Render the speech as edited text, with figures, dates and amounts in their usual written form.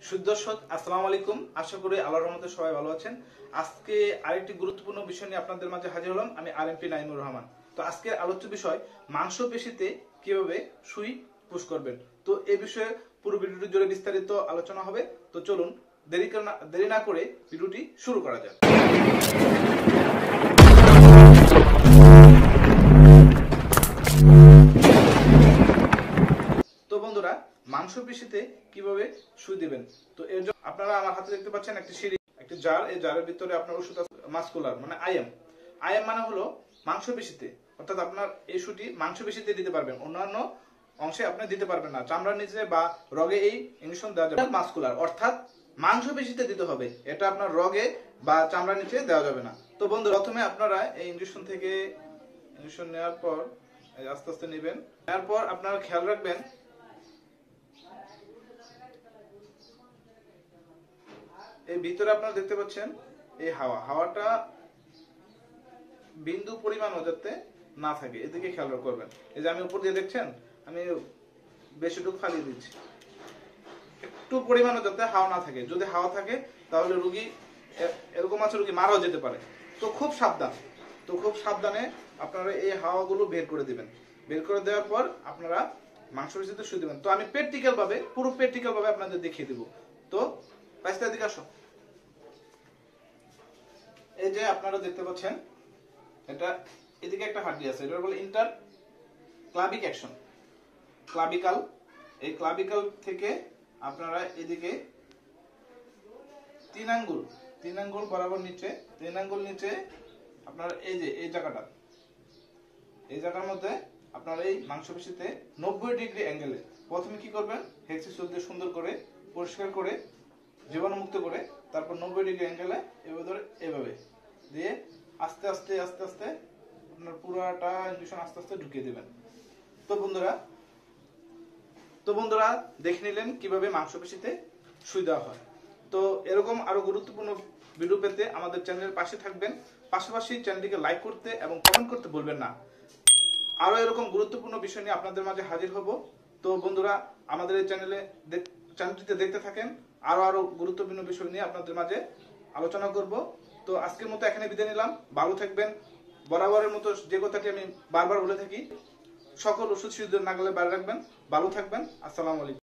সুদর্শক আসসালামু আলাইকুম। আশা করি আল্লাহর রহমতে সবাই ভালো আছেন। আজকে আরেকটি গুরুত্বপূর্ণ বিষয় নিয়ে আপনাদের মাঝে হাজির হলাম। আমি আরএমপি নাইমুর রহমান। তো আজকের আলোচ্য বিষয় মাংসপেশিতে কিভাবে সুই পুশ করবেন। তো এই বিষয়ে পুরো ভিডিওটি জুড়ে বিস্তারিত আলোচনা হবে। তো চলুন দেরি না করে ভিডিওটি শুরু করা যাক। তো বন্ধুরা, মাংসপেশিতে কিভাবে সুই দিবেন। তো এর জন্য আপনারা আমার হাতে দেখতে পাচ্ছেন একটি সিঁড়ি, একটি জার। এই জারের ভিতরে আপনার ওষুধ আছে মাসকুলার, মানে আইএম। আইএম মানে হলো মাংসপেশিতে, অর্থাৎ আপনার এই সুটি মাংসপেশিতে দিতে পারবেন, অন্যান্য অংশে আপনি দিতে পারবেন না। চামড়ার নিচে বা রগে এই ইনজেকশন দেওয়া যাবে। মাসকুলার অর্থাৎ মাংসপেশিতে দিতে হবে, এটা আপনার রগে বা চামড়ার নিচে দেওয়া যাবে না। তো বন্ধু, প্রথমে আপনারা এই ইনজেকশন থেকে ইনজেকশন নেওয়ার পর আস্তে আস্তে নেবেন। নেওয়ার পর আপনারা খেয়াল রাখবেন এই ভিতরে আপনারা দেখতে পাচ্ছেন এই হাওয়াটা বিন্দু পরিমাণও যাতে না থাকে, এদিকে খেয়াল করবেন। এই যে আমি উপর দিয়ে দেখছেন, আমি বেশিটুকু ফালিয়ে দিচ্ছি, একটু পরিমাণও যাতে হাওয়া না থাকে। যদি হাওয়া থাকে তাহলে রোগী এরকম আছে, রোগী মারাও যেতে পারে। তো খুব সাবধানে আপনারা এই হাওয়াগুলো বের করে দিবেন। বের করে দেওয়ার পর আপনারা মাংসপেশিতে সুই দিবেন। তো আমি পুরো প্র্যাকটিক্যাল ভাবে আপনাদের দেখিয়ে দিব। তো বাইশটা দিকে আসো। এই যে আপনারা দেখতে পাচ্ছেন, এটা এদিকে একটা হাড্ডি আছে, এটা বলে ইন্টার ক্লাবিক অ্যাকশন, ক্লাবিকাল। এই ক্লাবিকাল থেকে আপনারা এদিকে তিন আঙ্গুল বরাবর নিচে, 3 আঙ্গুল নিচে আপনারা এই যে এই জায়গার মধ্যে আপনারা এই মাংসপেশিতে 90 ডিগ্রি অ্যাঙ্গেলে প্রথমে কি করবেন, হেক্সি সুই দিয়ে সুন্দর করে পরিষ্কার করে জীবাণুমুক্ত করে তারপর 90 ডিগ্রি অ্যাঙ্গেলে এভাবে দিয়ে আস্তে আস্তে আপনার পুরাটা ইনজেকশন আস্তে আস্তে ঢুকিয়ে দিবেন। তো বন্ধুরা দেখে নিলেন কিভাবে মাংসপেশিতে সুই দেওয়া হয়। তো এরকম আরো গুরুত্বপূর্ণ ভিডিও পেতে আমাদের চ্যানেলের পাশে থাকবেন। পাশাপাশি চ্যানেলটিকে লাইক করতে এবং কমেন্ট করতে ভুলবেন না। আরো এরকম গুরুত্বপূর্ণ বিষয় নিয়ে আপনাদের মাঝে হাজির হব। তো বন্ধুরা, আমাদের এই চ্যানেলটিতে দেখতে থাকেন। আরো গুরুত্বপূর্ণ বিষয় নিয়ে আপনাদের মাঝে আলোচনা করব। তো আজকের মতো এখানে বিদায় নিলাম। ভালো থাকবেন। বরাবরের মতো যে কথাটি আমি বারবার বলে থাকি, সকল ওষুধ শিশুদের নাগালে বাইরে রাখবেন। ভালো থাকবেন। আসসালামু আলাইকুম।